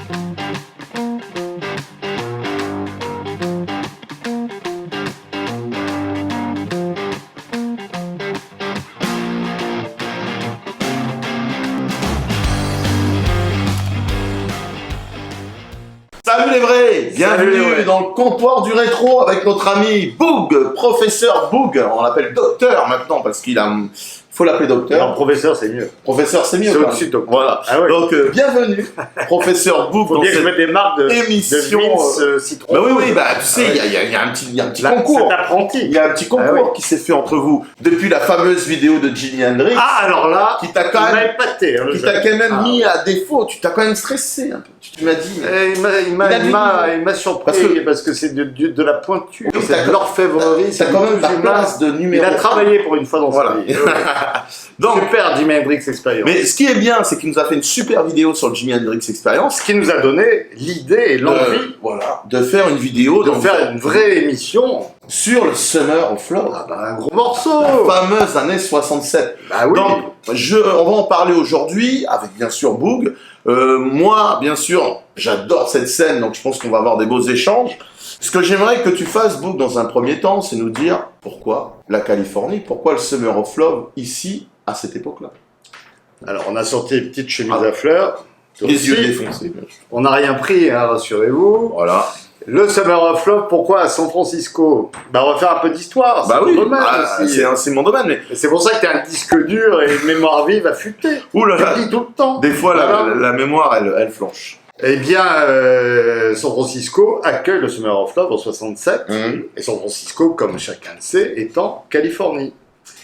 Salut les vrais, bienvenue dans le comptoir du rétro avec notre ami Boog, professeur Boog. On l'appelle docteur maintenant parce qu'il a... faut l'appeler docteur. Non, professeur, c'est mieux. Professeur, c'est mieux. C'est au-dessus, donc. Voilà. Ah ouais. Donc, bienvenue, professeur Boog, Faut dans bien que je cette mette des marques émission. de Vince Citron. Bah oui, bah tu sais, il y a un petit concours. Cet apprenti. Il y a un petit concours qui s'est fait entre vous depuis la fameuse vidéo de Jimi Hendrix. Ah, alors là, qui t'a quand il m'a même, épaté. Hein, qui t'a quand même mis à défaut. Tu t'as quand même stressé un peu. Tu m'as dit. Il m'a surpris parce que c'est de la pointure, Oui, c'est de l'orfèvrerie. T'as quand même ta place de numéro. Il a travaillé pour une fois dans sa vie. Donc, super Jimi Hendrix Experience. mais ce qui est bien, c'est qu'il nous a fait une super vidéo sur le Jimi Hendrix Experience. Ce qui nous a donné l'idée et l'envie de faire une vidéo, de faire une vraie émission sur le Summer of Love. Ah bah, un gros morceau. La fameuse année 67. Bah oui. Donc, on va en parler aujourd'hui avec bien sûr Boog. Moi, bien sûr, j'adore cette scène, donc je pense qu'on va avoir des beaux échanges. Ce que j'aimerais que tu fasses, Boog, dans un premier temps, c'est nous dire pourquoi la Californie, pourquoi le Summer of Love ici, à cette époque-là. Alors, on a sorti les petites chemises à fleurs. Les yeux défoncés, bien sûr. On n'a rien pris, hein, rassurez-vous. Voilà. Le Summer of Love, pourquoi à San Francisco? Bah, on va faire un peu d'histoire. Bah oui, c'est mon domaine, mais... c'est pour ça que t'es un disque dur et une mémoire vive affûtée. Ouh là là. Tu le dis tout le temps. Des fois, Voilà. la mémoire, elle flanche. Eh bien, San Francisco accueille le Summer of Love en 67. Et San Francisco, comme chacun le sait, est en Californie.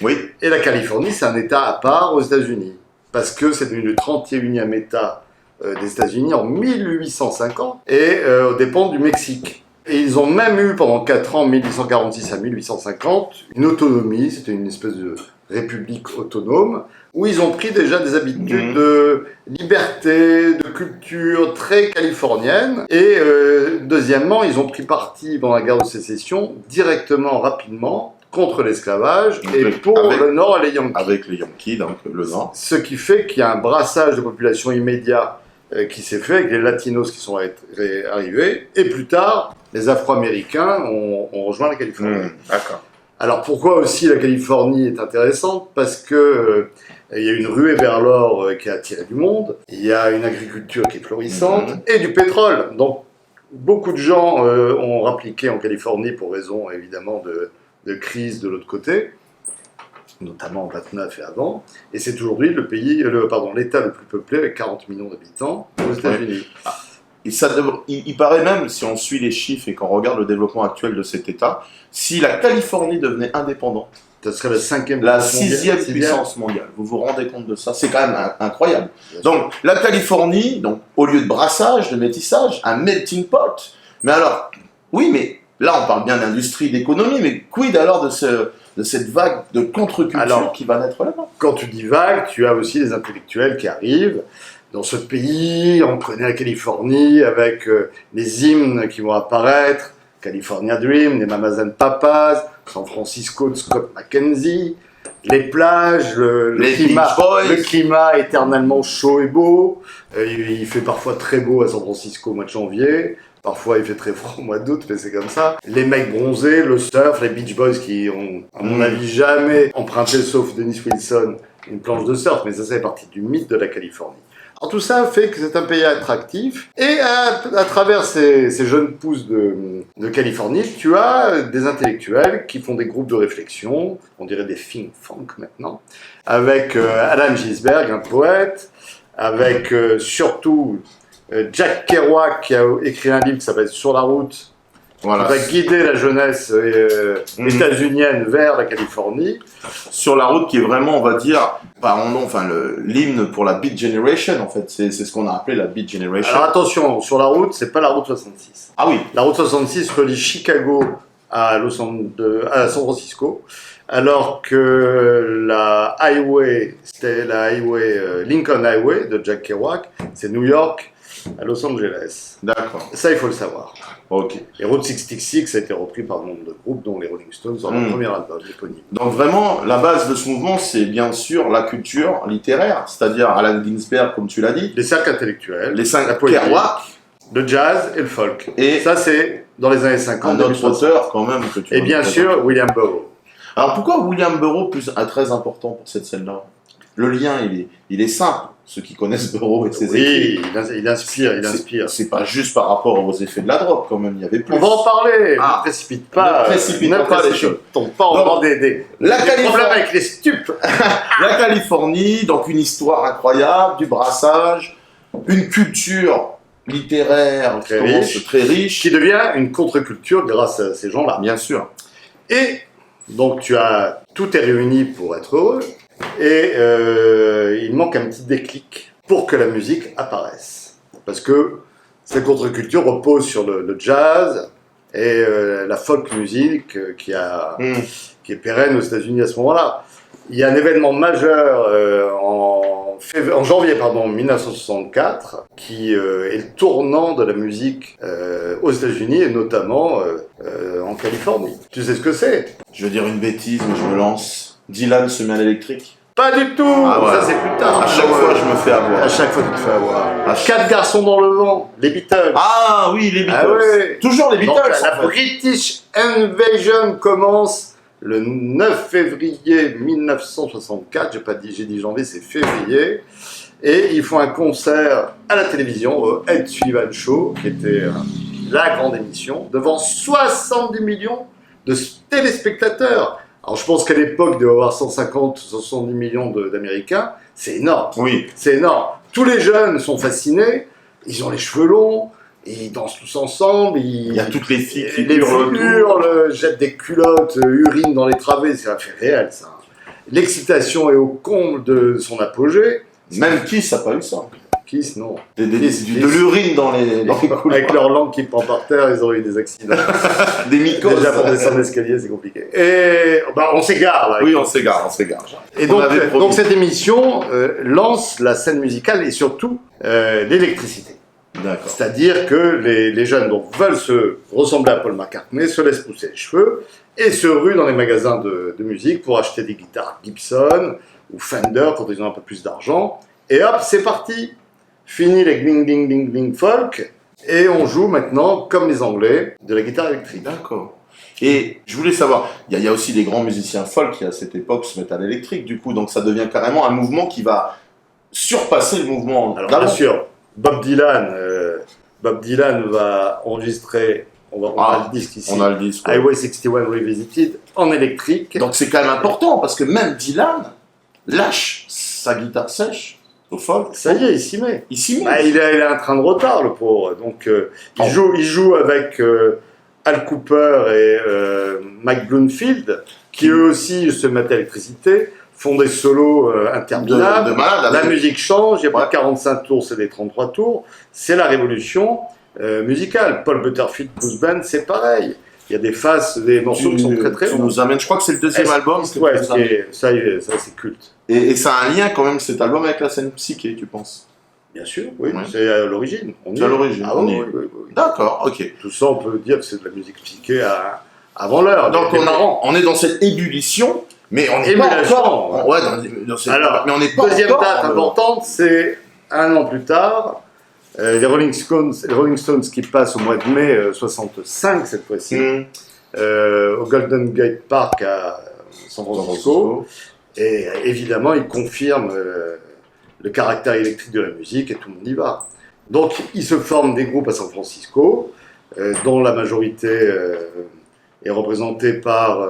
Oui. Et la Californie, c'est un État à part aux États-Unis. Parce que c'est devenu le 31e État des États-Unis en 1850 et aux dépens du Mexique. Et ils ont même eu pendant 4 ans, 1846 à 1850, une autonomie, c'était une espèce de république autonome, où ils ont pris déjà des habitudes de liberté, de culture très californienne. Et deuxièmement, ils ont pris parti pendant la guerre de sécession, directement, rapidement, contre l'esclavage et pour le Nord et les Yankees. Avec les Yankees, donc le Nord. Ce qui fait qu'il y a un brassage de population immédiat qui s'est fait avec les Latinos qui sont arrivés. Et plus tard, les Afro-Américains ont rejoint la Californie. D'accord. Alors pourquoi aussi la Californie est intéressante? Parce que il y a une ruée vers l'or qui a attiré du monde, il y a une agriculture qui est florissante et du pétrole. Donc beaucoup de gens ont rappliqué en Californie pour raison évidemment de crise de l'autre côté, notamment en 29 et avant. Et c'est aujourd'hui l'État le plus peuplé avec 40 millions d'habitants aux États-Unis. Il paraît même, si on suit les chiffres et qu'on regarde le développement actuel de cet État, si la Californie devenait indépendante, ça serait la sixième puissance mondiale. Vous vous rendez compte de ça? C'est quand même incroyable. Donc, la Californie, donc, au lieu de brassage, de métissage, un melting pot. Mais alors, oui, mais là, on parle bien d'industrie, d'économie, mais quid alors de cette vague de contre-culture qui va naître là-bas? Quand tu dis vague, tu as aussi des intellectuels qui arrivent. Dans ce pays, on connaît la Californie avec les hymnes qui vont apparaître, California Dream, les Mamas and Papas, San Francisco de Scott McKenzie, les plages, le climat éternellement chaud et beau. Il fait parfois très beau à San Francisco au mois de janvier. Parfois, il fait très froid au mois d'août, mais c'est comme ça. Les mecs bronzés, le surf, les Beach Boys qui ont, à mon avis, jamais emprunté, sauf Dennis Wilson, une planche de surf. Mais ça fait partie du mythe de la Californie. Alors tout ça fait que c'est un pays attractif. Et à travers ces jeunes pousses de Californie, tu as des intellectuels qui font des groupes de réflexion, on dirait des think funk maintenant, avec Alan Ginsberg, un poète, avec surtout Jack Kerouac qui a écrit un livre qui s'appelle Sur la route, qui va guider la jeunesse états-unienne vers la Californie. Sur la route qui est vraiment, on va dire, l'hymne pour la Beat Generation, en fait, c'est ce qu'on a appelé la Beat Generation. Alors attention, sur la route, c'est pas la route 66. Ah oui. La route 66 relie Chicago à San Francisco, alors que c'était la highway Lincoln Highway de Jack Kerouac, c'est New York à Los Angeles. D'accord. Ça, il faut le savoir. Ok. Et Route 66 a été repris par de nombre de groupes, dont les Rolling Stones, dans leur premier album éponyme. Donc vraiment, la base de ce mouvement, c'est bien sûr la culture littéraire, c'est-à-dire Allen Ginsberg, comme tu l'as dit, Les cercles intellectuels, les 5 la poésie, Kerouac, le jazz et le folk. et Ça, c'est dans les années 50. un autre auteur quand même que tu Et vas bien nous sûr, William Burroughs. Alors pourquoi William Burroughs est très important pour cette scène-là? Le lien, il est simple. Ceux qui connaissent Burroughs et ses écrits. Oui, il inspire. C'est pas juste par rapport aux effets de la drogue, quand même, il y avait plus. On va en parler, Ah. ne précipite pas. Ne précipitons pas les choses. Pas en vendant des problèmes avec les stupes. La Californie, donc une histoire incroyable, du brassage, une culture littéraire Très très riche. Qui devient une contre-culture grâce à ces gens-là. Bien sûr. Et donc tout est réuni pour être heureux, et il manque un petit déclic pour que la musique apparaisse. Parce que cette contre-culture repose sur le jazz et la folk music qui est pérenne aux États-Unis à ce moment-là. Il y a un événement majeur en janvier 1964 qui est le tournant de la musique aux États-Unis et notamment en Californie. Tu sais ce que c'est? Je veux dire une bêtise, mais je me lance. Dylan se met à l'électrique. Pas du tout. Ah ouais. Ça c'est plus tard. À chaque fois, je me fais avoir. À chaque fois, tu te fais avoir. À chaque- 4 garçons dans le vent, les Beatles. Ah oui, les Beatles. Ah ouais. Toujours les Beatles. Donc, la en fait. British Invasion commence le 9 février 1964. J'ai dit janvier, c'est février. Et ils font un concert à la télévision, au Ed Sullivan Show, qui était la grande émission, devant 70 millions de téléspectateurs. Alors je pense qu'à l'époque, il devait y avoir 150, 70 millions d'Américains. C'est énorme. Oui. C'est énorme. Tous les jeunes sont fascinés. Ils ont les cheveux longs. Ils dansent tous ensemble. Il y a toutes les filles qui les hurlent. hurlent, jettent des culottes, urinent dans les travées. C'est un fait réel, ça. L'excitation est au comble de son apogée. Même Kiss n'a pas eu ça. Kiss, non. De Kiss. l'urine dans les couloirs. Avec leur langue qui pend par terre, ils ont eu des accidents. Des mycoses. Déjà pour descendre l'escalier, c'est compliqué. Et on s'égare là. Oui, on s'égare. Et On avait promis. donc cette émission lance la scène musicale et surtout l'électricité. D'accord. C'est-à-dire que les jeunes veulent se ressembler à Paul McCartney, se laissent pousser les cheveux et se ruent dans les magasins de musique pour acheter des guitares Gibson ou Fender quand ils ont un peu plus d'argent. Et hop, c'est parti. Fini les gling gling gling gling folk et on joue maintenant, comme les Anglais, de la guitare électrique. D'accord. Et je voulais savoir, il y a aussi des grands musiciens folk qui à cette époque se mettent à l'électrique, du coup, donc ça devient carrément un mouvement qui va surpasser le mouvement. Alors d'avant. bien sûr, Bob Dylan va enregistrer, on a le disque ici, On a le disque. Highway 61 Revisited en électrique. Donc c'est quand même important parce que même Dylan lâche sa guitare sèche au folk. Ça y est, il s'y met. Il s'y met. Bah, il a un train de retard, le pauvre. Donc il joue avec Al Cooper et Mike Bloomfield, qui eux aussi se mettent à l'électricité, font des solos interminables. de malade. La avec- musique change, il n'y a pas Ouais. de 45 tours, c'est des 33 tours. C'est la révolution musicale. Paul Butterfield Blues Band, c'est pareil. Il y a des faces, des morceaux qui sont très très tu longs. nous amènes, je crois que c'est le deuxième album. que tu Ouais, nous amènes. ça c'est culte. Et ça a un lien quand même cet album avec la scène psyché, tu penses? Bien sûr, oui, Ouais. c'est à l'origine. On y C'est à est. l'origine, Ah, on oui, y est. oui, oui, oui. D'accord, ok. Tout ça, on peut dire que c'est de la musique psyché avant l'heure. Donc Les parents. on est dans cette ébullition, mais on n'est pas Émulation. encore. Ouais, dans cette- Alors, mais on n'est pas Deuxième encore date dans le- importante, c'est un an plus tard, les Rolling Stones qui passent au mois de mai 65 cette fois-ci, Mmh. au Golden Gate Park à San Francisco. Et évidemment, ils confirment le caractère électrique de la musique et tout le monde y va. Donc, ils se forment des groupes à San Francisco, dont la majorité est représentée par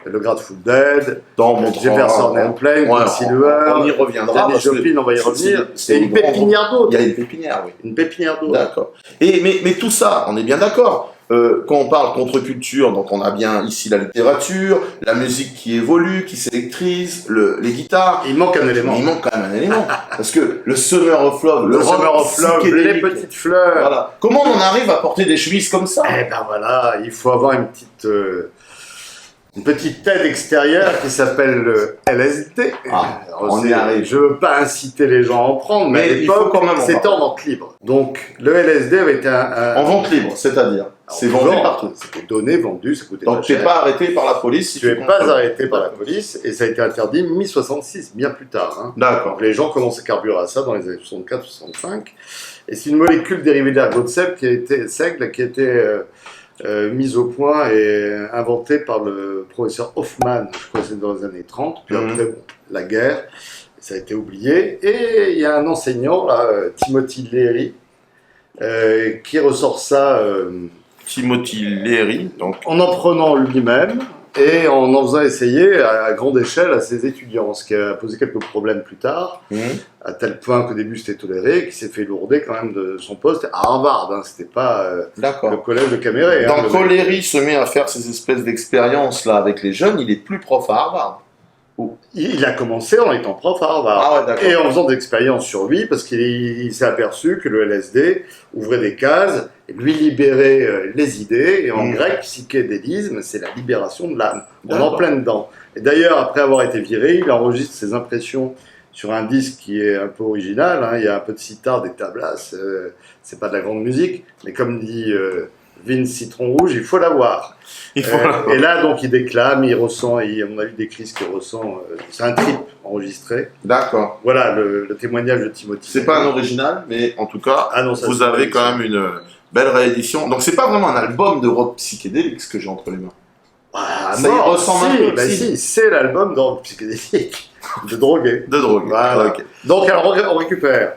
le Grateful Dead, Dans Jefferson Airplane, Ouais, Quincy Silver, on y reviendra. Janis parce que Joplin, on va y c'est- revenir. c'est Et le une grand pépinière Il d'autres. y a une pépinière, oui. Une pépinière d'autres. D'accord. Mais tout ça, on est bien d'accord. Quand on parle contre-culture, donc on a bien ici la littérature, la musique qui évolue, qui s'électrise, les guitares. Il manque un élément. Mais il manque quand même un élément. Parce que le Summer of Love, Le rock Summer of Love, les psychédélique, petites fleurs. Voilà. Comment on en arrive à porter des chemises comme ça? Eh ben voilà, il faut avoir une petite une petite tête extérieure qui s'appelle le LSD. Ah, Alors, on y arrive. Je veux pas inciter les gens à en prendre, mais à il faut l'époque, quand même en c'était parler. en vente libre. Donc, le LSD avait été En vente libre, c'est-à-dire c'est vendu partout. C'était donné, vendu, ça coûtait Donc pas tu n'es cher. pas arrêté par la police si Tu n'es pas consommes. arrêté par la police et ça a été interdit mi-66, bien plus tard. Hein. D'accord. Donc les gens commencent à carburer à ça dans les années 64-65. Et c'est une molécule dérivée de l'ergot de seigle qui a été mise au point et inventée par le professeur Hoffman, je crois que c'est dans les années 30. Puis après, bon, la guerre, ça a été oublié. Et il y a un enseignant, là, Timothy Leary, qui ressort ça Timothy Leary, donc en prenant lui-même et en faisant essayer à grande échelle à ses étudiants, ce qui a posé quelques problèmes plus tard, à tel point qu'au début c'était toléré, qu'il s'est fait lourder quand même de son poste à Harvard, hein, c'était pas le d'accord. collège de Caméré. Donc hein, quand Leary se met à faire ces espèces d'expériences là avec les jeunes, il est plus prof à Harvard. Il a commencé en étant prof à Harvard. Ah ouais, d'accord. Et en faisant des expériences sur lui, parce qu'il s'est aperçu que le LSD ouvrait des cases, lui libérait les idées, et en grec, psychédélisme, c'est la libération de l'âme. On est en plein dedans. Et d'ailleurs, après avoir été viré, il enregistre ses impressions sur un disque qui est un peu original, hein. Il y a un peu de sitar, des tablas, c'est pas de la grande musique, mais comme dit Vince Citron Rouge, il faut l'avoir. Et là, donc, il déclame, il ressent, on a vu des crises qu'il ressent, c'est un trip enregistré. D'accord. Voilà le témoignage de Timothy. C'est pas un original, mais en tout cas, Ah non, ça, vous avez quand même une belle réédition. Donc c'est pas vraiment un album de rock psychédélique ce que j'ai entre les mains. Ah, ça y ressemble un peu. si, c'est l'album de rock psychédélique de drogué. De drogue. Voilà. Ok. Donc, alors, on récupère.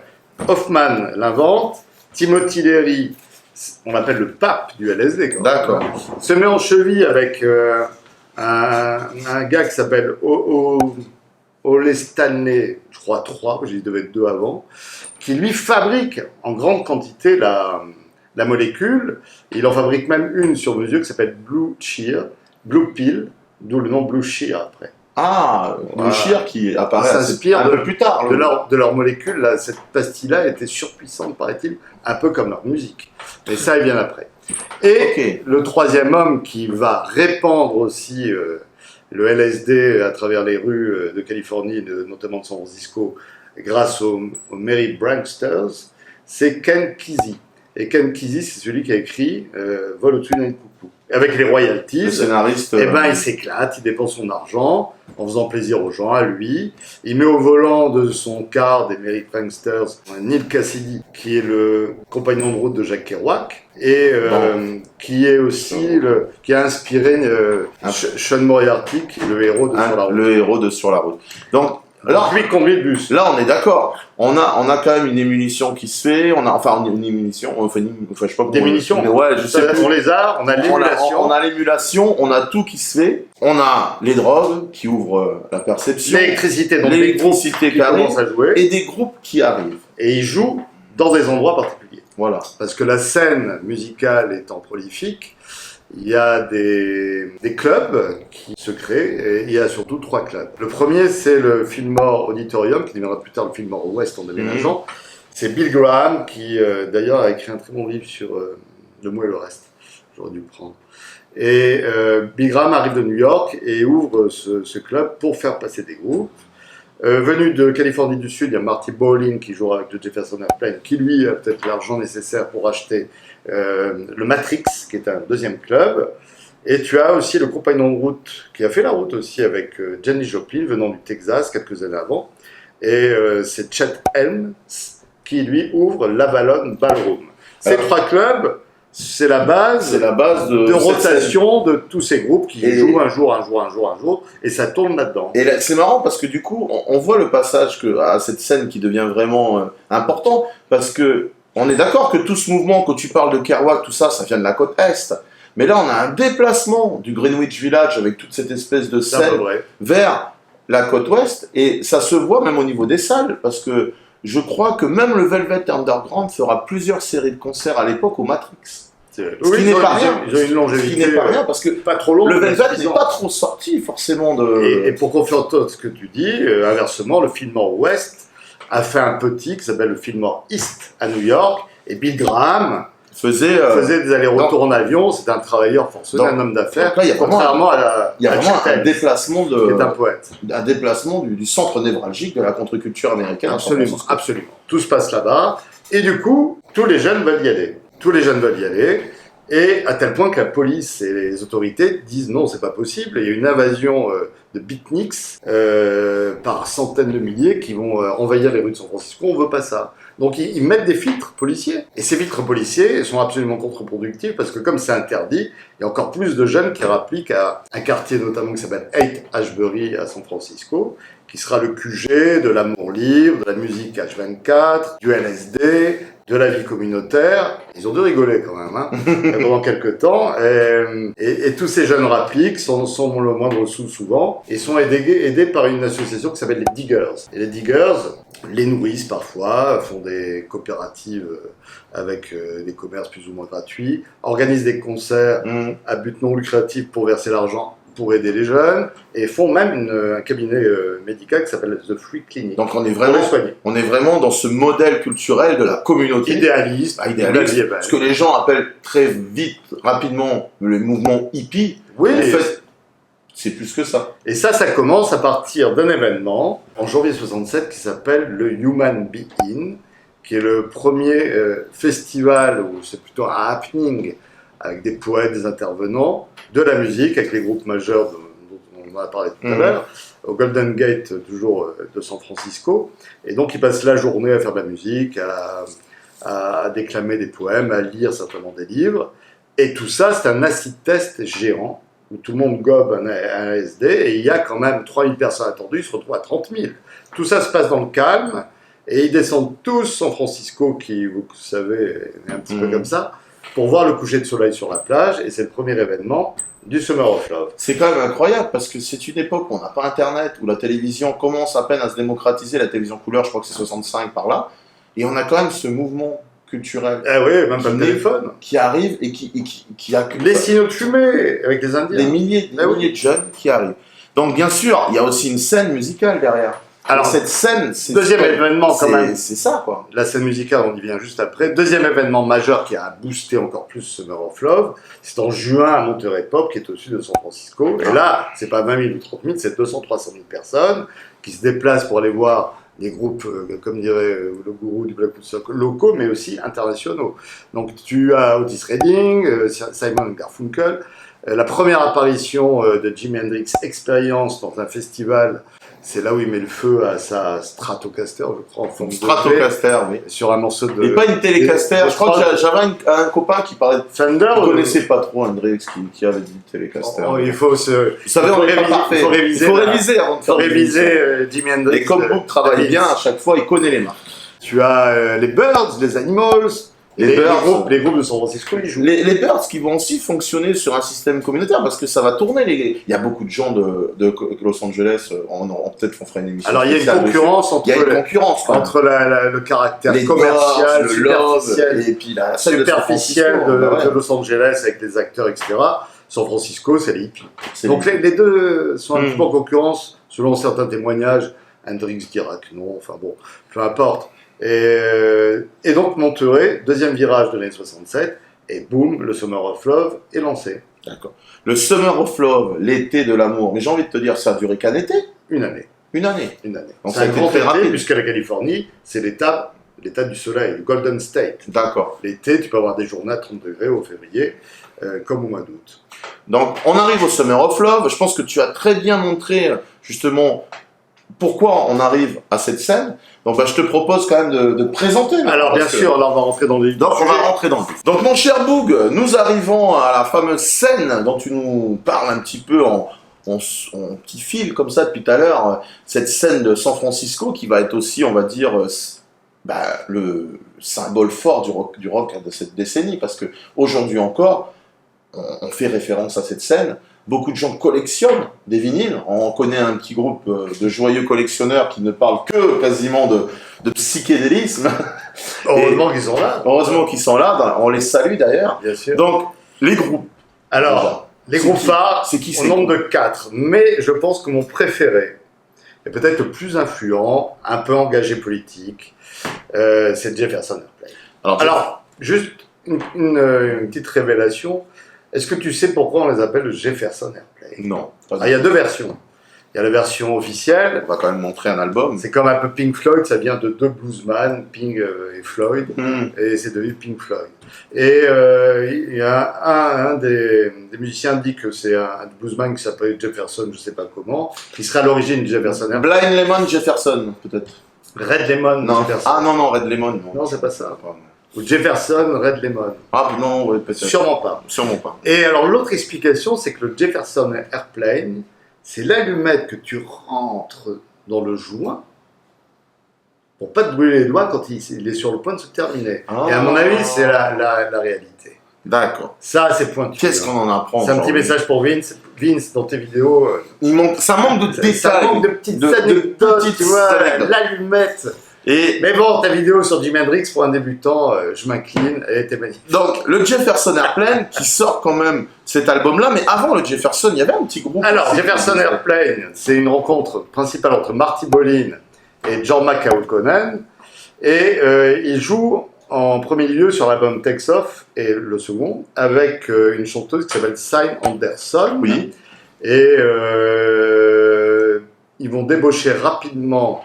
Hoffman l'invente, Timothy Leary, on l'appelle le pape du LSD. D'accord. Se met en cheville avec un gars qui s'appelle Ole Stanley, je crois 3, il devait être 2 avant, qui lui fabrique en grande quantité la molécule. Il en fabrique même une sur mesure qui s'appelle Blue Pill, d'où le nom Blue Shear après. Ah, Blue Shear qui apparaît s'inspire un peu plus tard. De leur molécule. Là, cette pastille-là était surpuissante, paraît-il, un peu comme leur musique. Mais ça, il vient après. Et le troisième homme qui va répandre aussi le LSD à travers les rues de Californie, notamment de San Francisco, grâce aux Merry Pranksters, c'est Ken Kesey. Et Ken Kesey, c'est celui qui a écrit Vol au-dessus d'un coucou. Avec les royalties, le scénariste, il s'éclate, il dépense son argent en faisant plaisir aux gens, à lui. Il met au volant de son car des Merry Pranksters Neil Cassidy, qui est le compagnon de route de Jack Kerouac, et qui est aussi qui a inspiré Sean Moriarty, qui est le héros de Sur la route. Le héros de Sur la route. Donc là, lui conduit le bus. Là, on est d'accord. On a quand même une émulsion qui se fait. Une émulsion. Enfin, je sais pas. Des munitions. Ouais, je sais plus. On les a. On a l'émulation. On a l'émulation. On a tout qui se fait. On a les drogues qui ouvrent la perception. L'électricité. Donc l'électricité qui commence à jouer. Et des groupes qui arrivent. Et ils jouent dans des endroits particuliers. Voilà. Parce que la scène musicale étant prolifique, il y a des clubs qui se créent, et il y a surtout 3 clubs. Le premier, c'est le Fillmore Auditorium, qui deviendra plus tard le Fillmore West en déménageant. C'est Bill Graham, qui d'ailleurs a écrit un très bon livre sur Le mot et le reste. J'aurais dû le prendre. Et Bill Graham arrive de New York et ouvre ce club pour faire passer des groupes. Venu de Californie du Sud, il y a Marty Bowling qui jouera avec The Jefferson Airplane, qui lui a peut-être l'argent nécessaire pour acheter le Matrix, qui est un deuxième club. Et tu as aussi le compagnon de route, qui a fait la route aussi avec Janis Joplin, venant du Texas quelques années avant. Et c'est Chet Helms qui lui ouvre l'Avalon Ballroom. Ces 3 clubs, c'est la base de rotation de tous ces groupes qui jouent un jour, et ça tourne là-dedans. Et là, c'est marrant parce que du coup, on voit le passage à cette scène qui devient vraiment important, parce que on est d'accord que tout ce mouvement, quand tu parles de Kerouac, tout ça, ça vient de la côte Est. Mais là, on a un déplacement du Greenwich Village avec toute cette espèce de scène vers la côte Ouest, et ça se voit même au niveau des salles, parce que je crois que même le Velvet Underground fera plusieurs séries de concerts à l'époque au Matrix. Ce qui n'est pas rien. Ils ont une longévité. Ce qui n'est pas rien, parce que pas trop long, le Velvet n'est pas trop sorti forcément de... Et pour conforter ce que tu dis, inversement, le Fillmore West a fait un petit qui s'appelle le Fillmore East à New York, et Bill Graham faisait des allers-retours en avion, c'était un travailleur forcené, un homme d'affaires, contrairement il y a vraiment un déplacement qui est un poète. Un déplacement du centre névralgique de la contre-culture américaine. Absolument, absolument. Tout se passe là-bas, et du coup, tous les jeunes veulent y aller. Tous les jeunes veulent y aller, et à tel point que la police et les autorités disent non, c'est pas possible. Il y a une invasion de beatniks par centaines de milliers qui vont envahir les rues de San Francisco, on veut pas ça. Donc ils mettent des filtres policiers. Et ces filtres policiers sont absolument contre-productifs parce que comme c'est interdit, il y a encore plus de jeunes qui rappliquent à un quartier notamment qui s'appelle Haight-Ashbury à San Francisco, qui sera le QG de l'amour libre, de la musique H24, du LSD, de la vie communautaire. Ils ont dû rigoler quand même, hein, pendant quelques temps. Et tous ces jeunes rappliques sont le moindre sou souvent et sont aidés par une association qui s'appelle les Diggers. Et les Diggers les nourrissent parfois, font des coopératives avec des commerces plus ou moins gratuits, organisent des concerts à but non lucratif pour verser l'argent pour aider les jeunes, et font même un cabinet médical qui s'appelle The Free Clinic. Donc on est vraiment dans ce modèle culturel de la communauté. Idéaliste. Ce que les gens appellent très vite, rapidement, le mouvement hippie. Oui. En fait, c'est plus que ça. Et ça commence à partir d'un événement, en janvier 67, qui s'appelle le Human Be-In, qui est le premier festival, ou c'est plutôt un happening, avec des poètes, des intervenants, de la musique, avec les groupes majeurs dont on a parlé tout à l'heure, au Golden Gate, toujours de San Francisco. Et donc, ils passent la journée à faire de la musique, à déclamer des poèmes, à lire certainement des livres. Et tout ça, c'est un acid test géant, où tout le monde gobe un LSD, et il y a quand même 3000 personnes attendues, ils se retrouvent à 30 000. Tout ça se passe dans le calme, et ils descendent tous San Francisco, qui, vous savez, est un petit peu comme ça, pour voir le coucher de soleil sur la plage, et c'est le premier événement du Summer of Love. C'est quand même incroyable, parce que c'est une époque où on n'a pas Internet, où la télévision commence à peine à se démocratiser, la télévision couleur, je crois que c'est 65 par là, et on a quand même ce mouvement culturel. Ah oui, même pas le téléphone. Qui arrive et qui a... Les signaux de fumée avec des Indiens. Des milliers de jeunes qui arrivent. Donc bien sûr, il y a aussi une scène musicale derrière. Alors cette scène, c'est... Deuxième événement quand même. C'est ça quoi. La scène musicale, on y vient juste après. Deuxième événement majeur qui a boosté encore plus Summer of Love, c'est en juin à Monterey Pop, qui est au-dessus de San Francisco. Et là, c'est pas 20 000 ou 30 000, c'est 200-300 000 personnes qui se déplacent pour aller voir des groupes, comme dirait le gourou du Black Woodstock, locaux, mais aussi internationaux. Donc tu as Otis Redding, Simon Garfunkel, la première apparition de Jimi Hendrix Experience dans un festival, c'est là où il met le feu à sa Stratocaster, je crois, en forme de Stratocaster, oui. Sur un morceau de... Mais pas une Telecaster, je crois que j'avais un copain qui parlait de... Fender, je ne connaissais pas trop Hendrix qui avait dit Telecaster. Oh, il faut se... Vous savez, on n'est pas parfait. Il faut réviser avant de faire réviser Jimi Hendrix. Et comme Book travaille bien, à chaque fois, il connaît les marques. Tu as les Birds, les Animals... Les groupes de San Francisco, ils jouent. Les Birds qui vont aussi fonctionner sur un système communautaire parce que ça va tourner. Il y a beaucoup de gens de Los Angeles, peut-être qu'on fera une émission. Alors il y a une concurrence entre le caractère commercial, et puis la superficielle de Los Angeles avec les acteurs, etc. San Francisco, c'est les hippies. Donc les deux sont un petit peu en concurrence, selon certains témoignages. Hendrix dira que non, enfin bon, peu importe. Et donc Monterey, deuxième virage de l'année 67, et boum, le Summer of Love est lancé. D'accord. Le Summer of Love, l'été de l'amour, mais j'ai envie de te dire, ça a duré qu'un été ? Une année. Une année. Donc c'est un grand été, puisque la Californie, c'est l'état du soleil, le Golden State. D'accord. L'été, tu peux avoir des journées à 30 degrés au février, comme au mois d'août. Donc on arrive au Summer of Love, je pense que tu as très bien montré, justement, pourquoi on arrive à cette scène. Donc je te propose quand même de présenter. Alors bien sûr, là on va rentrer dans le vif. Donc on va rentrer dans le vif. Donc mon cher Boog, nous arrivons à la fameuse scène dont tu nous parles un petit peu en petit fil comme ça depuis tout à l'heure. Cette scène de San Francisco qui va être aussi, on va dire, le symbole fort du rock de cette décennie. Parce que aujourd'hui encore, on fait référence à cette scène. Beaucoup de gens collectionnent des vinyles. On connaît un petit groupe de joyeux collectionneurs qui ne parlent que quasiment de psychédélisme. Heureusement qu'ils sont là. Heureusement qu'ils sont là. On les salue d'ailleurs. Bien sûr. Donc, les groupes. Alors, les groupes phares, au nombre de 4. Mais je pense que mon préféré, et peut-être le plus influent, un peu engagé politique, c'est Jefferson Airplane. Alors, juste une petite révélation. Est-ce que tu sais pourquoi on les appelle le Jefferson Airplane? Non. Il y a deux versions. Il y a la version officielle. On va quand même montrer un album. C'est comme un peu Pink Floyd, ça vient de deux bluesman, Pink et Floyd, et c'est devenu Pink Floyd. Et il y a un des musiciens dit que c'est un bluesman qui s'appelle Jefferson, je ne sais pas comment, qui serait à l'origine du Jefferson Airplane. Blind Lemon Jefferson, peut-être. Red Lemon Non. Jefferson. Ah non, Red Lemon, non. Non, c'est pas ça. Ou Jefferson Red Lemon. Ah non, ouais, peut-être. Sûrement pas. Sûrement pas. Et alors l'autre explication, c'est que le Jefferson Airplane, c'est l'allumette que tu rentres dans le joint pour pas te brûler les doigts quand il est sur le point de se terminer. Ah. Et à mon avis, c'est la réalité. D'accord. Ça, c'est pointu. Qu'est-ce qu'on en apprend? C'est un petit message pour Vince. Vince, dans tes vidéos, ça manque de détails. ça manque de petites anecdotes, tu vois, l'allumette. Mais bon, ta vidéo sur Jimi Hendrix, pour un débutant, je m'incline, elle était magnifique. Donc, le Jefferson Airplane qui sort quand même cet album-là, mais avant le Jefferson, il y avait un petit groupe. Alors, Jefferson Airplane, c'est une rencontre principale entre Marty Boline et Jorma Kaukonen, et ils jouent en premier lieu sur l'album Takes Off, et le second, avec une chanteuse qui s'appelle Signe Anderson. Oui. Et ils vont débaucher rapidement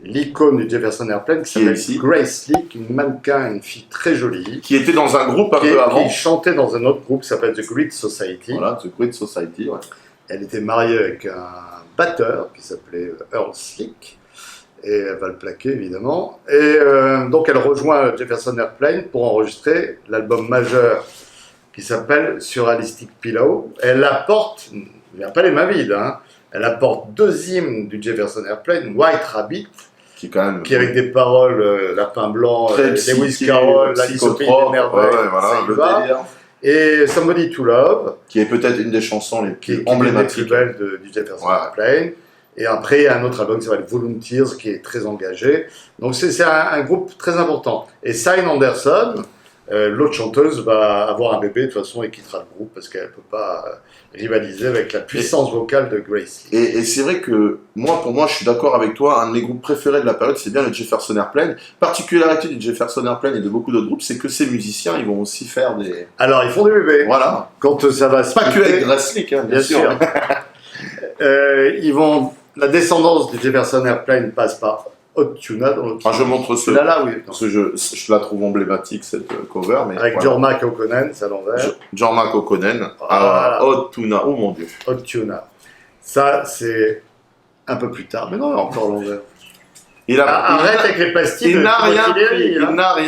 l'icône du Jefferson Airplane qui s'appelle Grace Lee, une mannequin, une fille très jolie. Qui était dans un groupe un peu avant. Qui chantait dans un autre groupe qui s'appelle The Great Society. Voilà, The Great Society, ouais. Elle était mariée avec un batteur qui s'appelait Earl Slick. Et elle va le plaquer, évidemment. Et donc elle rejoint Jefferson Airplane pour enregistrer l'album majeur qui s'appelle Surrealistic Pillow. Elle apporte, il n'y a pas les mains vides, hein, elle apporte deux hymnes du Jefferson Airplane, White Rabbit, qui avec des paroles Lapin Blanc, Lewis Carroll, Alice au Pays des Merveilles, et Somebody to Love, qui est peut-être une des chansons les plus emblématiques du Jefferson Airplane. Et après, il y a un autre album qui s'appelle Volunteers, qui est très engagé. Donc c'est un groupe très important. Et Signe Anderson, l'autre chanteuse, va avoir un bébé de toute façon et quittera le groupe parce qu'elle ne peut pas rivaliser avec la puissance vocale de Grace Lee. Et c'est vrai que pour moi, je suis d'accord avec toi, un de mes groupes préférés de la période, c'est bien le Jefferson Airplane. Particularité du Jefferson Airplane et de beaucoup d'autres groupes, c'est que ces musiciens, ils vont aussi faire des... Alors, ils font des bébés. Voilà. Quand ça va se pas que avec Grace Lee, hein, bien sûr. Ils vont... La descendance du Jefferson Airplane passe par Hot Tuna. Je montre celui-là, oui. Parce que je la trouve emblématique, cette cover. Mais avec Jorma Kaukonen, c'est à l'envers. Jorma Kaukonen, Hot Tuna, oh mon Dieu. Hot Tuna. Ça, c'est un peu plus tard. Mais non, encore à l'envers. Arrête avec les pastilles. Il n'a rien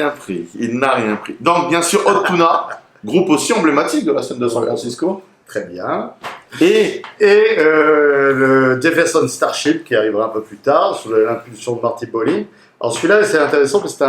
pris. Il n'a rien pris. Donc, bien sûr, Hot Tuna, groupe aussi emblématique de la scène de San Francisco. Très bien. Et le Jefferson Starship qui arrivera un peu plus tard sous l'impulsion de Marty Boline. Alors celui-là c'est intéressant parce que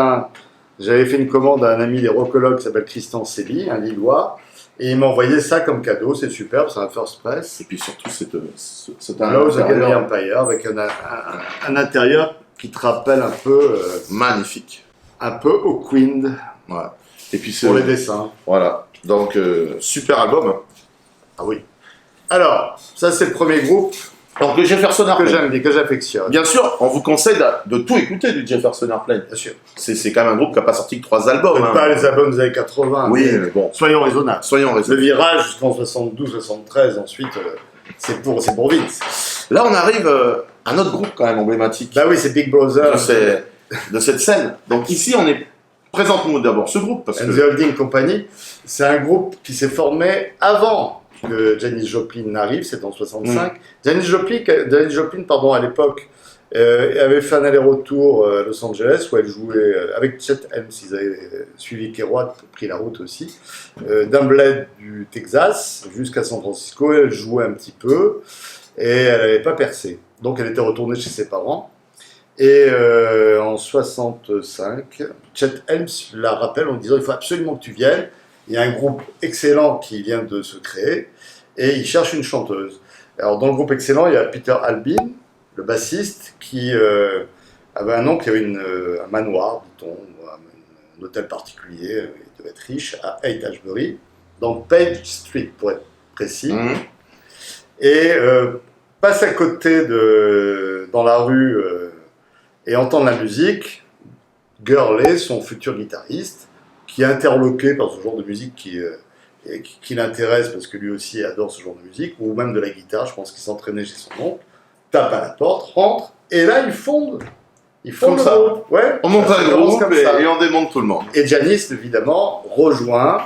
j'avais fait une commande à un ami des rockologues qui s'appelle Christian Selly, un Lillois, et il m'a envoyé ça comme cadeau, c'est superbe, c'est un first press. Et puis surtout c'est un Lowe's Again Empire avec un intérieur qui te rappelle un peu magnifique, un peu Hawkwind. Voilà. Et puis pour les dessins. Voilà. Donc super album. Ah oui. Alors, ça c'est le premier groupe. Donc le Jefferson Airplane. Que j'aime bien, que j'affectionne. Bien sûr, on vous conseille de tout écouter du Jefferson Airplane. Bien sûr. C'est quand même un groupe qui n'a pas sorti que 3 albums. Peut-être pas les albums des années 80. Oui, mais bon. Soyons raisonnables. Le virage jusqu'en 72-73, ensuite, c'est pour Vince. Là, on arrive à notre groupe quand même emblématique. Bah oui, c'est Big Brother. De cette scène. Donc ici, on est... Présente-nous d'abord ce groupe. The Holding Company, c'est un groupe qui s'est formé avant que Janis Joplin n'arrive, c'est en 65. Janis Joplin, à l'époque, avait fait un aller-retour à Los Angeles où elle jouait avec Chet Helms, ils avaient suivi Kerouac, pris la route aussi, d'un bled du Texas jusqu'à San Francisco. Elle jouait un petit peu et elle n'avait pas percé. Donc elle était retournée chez ses parents. Et en 65, Chet Helms la rappelle en disant « Il faut absolument que tu viennes. Il y a un groupe excellent qui vient de se créer et il cherche une chanteuse. » Alors dans le groupe excellent, il y a Peter Albin, le bassiste, qui avait un oncle qui avait un manoir, dit-on, un hôtel particulier, il devait être riche, à Haight-Ashbury, dans Page Street pour être précis. Et passe à côté dans la rue et entend la musique, Gurley, son futur guitariste, qui est interloqué par ce genre de musique qui l'intéresse parce que lui aussi adore ce genre de musique, ou même de la guitare, je pense qu'il s'entraînait chez son oncle, tape à la porte, rentre, et là ils fondent. Ils fondent Comme ça. le groupe. Ouais, On monte ça un se commence groupe comme ça. et on démonte tout le monde. Et Janis, évidemment, rejoint